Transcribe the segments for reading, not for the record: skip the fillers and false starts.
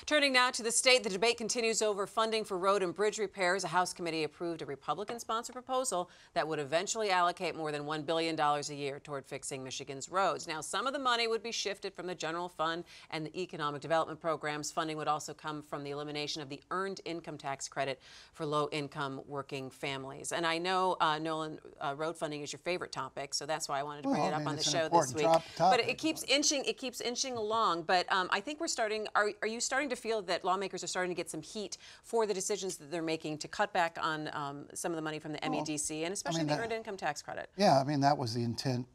Turning now to the state, the debate continues over funding for road and bridge repairs. A House committee approved a Republican-sponsored proposal that would eventually allocate more than $1 billion a year toward fixing Michigan's roads. Now, some of the money would be shifted from the general fund and the economic development programs. Funding would also come from the elimination of the earned income tax credit for low-income working families. And I know, Nolan, road funding is your favorite topic, so that's why I wanted to bring it up on the show this week. But it keeps inching along. But I think we're starting. Are you starting to feel that lawmakers are starting to get some heat for the decisions that they're making to cut back on some of the money from the MEDC and especially the earned income tax credit? Yeah, I mean, that was the intent.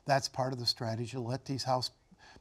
That's part of the strategy, to let these House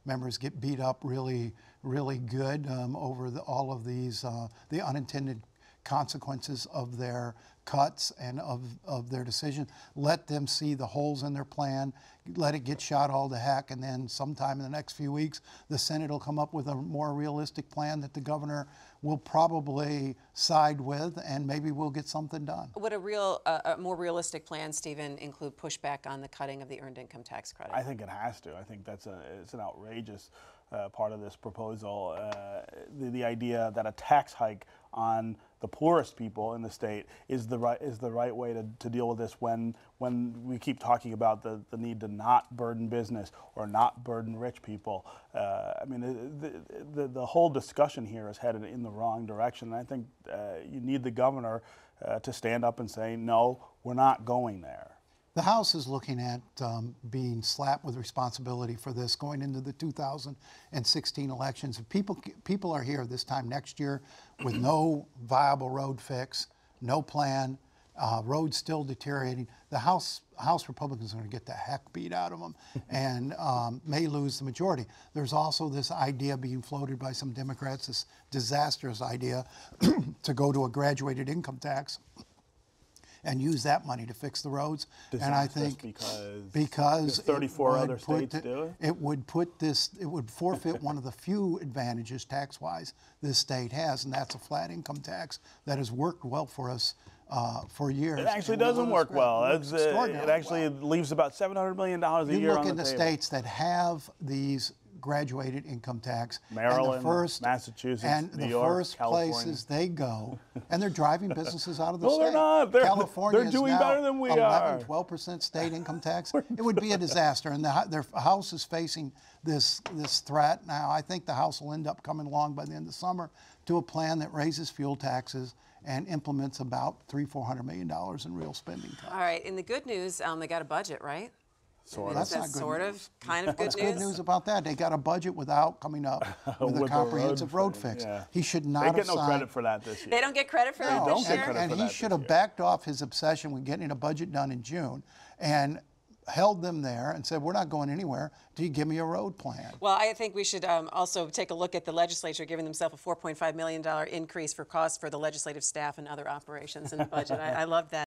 members get beat up really good over all of these, the unintended consequences of their cuts and of their decision. Let them see the holes in their plan, let it get shot all to heck, and then sometime in the next few weeks, the Senate will come up with a more realistic plan that the governor will probably side with, and maybe we'll get something done. Would a more realistic plan, Stephen, include pushback on the cutting of the earned income tax credit? I think it has to. I think it's an outrageous part of this proposal. The idea that a tax hike on the poorest people in the state is the right way to deal with this when we keep talking about the need to not burden business or not burden rich people. I mean, the whole discussion here is headed in the wrong direction. And I think you need the governor to stand up and say, no, we're not going there. The House is looking at being slapped with responsibility for this going into the 2016 elections. If people are here this time next year with no viable road fix, no plan, roads still deteriorating, the House Republicans are going to get the heck beat out of them and may lose the majority. There's also this idea being floated by some Democrats, this disastrous idea to go to a graduated income tax and use that money to fix the roads. And I think because 34 other states do it? It would forfeit one of the few advantages tax-wise this state has, and that's a flat income tax that has worked well for us for years. It actually doesn't work well. It actually leaves about $700 million a year on the table. You look into states that have these graduated income tax, Maryland, Massachusetts, New York, California. Places they go, and they're driving businesses out of the state. They're not. California they're doing better than we are. 12% state income tax. It would be a disaster, and their House is facing this threat now. I think the House will end up coming along by the end of the summer to a plan that raises fuel taxes and implements about $300–400 million in real spending cuts. All right. In the good news, they got a budget, right? Sort of. That's not good kind of good What's news. good news about that? They got a budget without coming up with a comprehensive road fix. Yeah. He should not have They get no credit for that this year. They don't get credit for that this year? And he should have backed off his obsession with getting a budget done in June and held them there and said, we're not going anywhere till you give me a road plan. Well, I think we should also take a look at the legislature giving themselves a $4.5 million increase for costs for the legislative staff and other operations in the budget. I love that.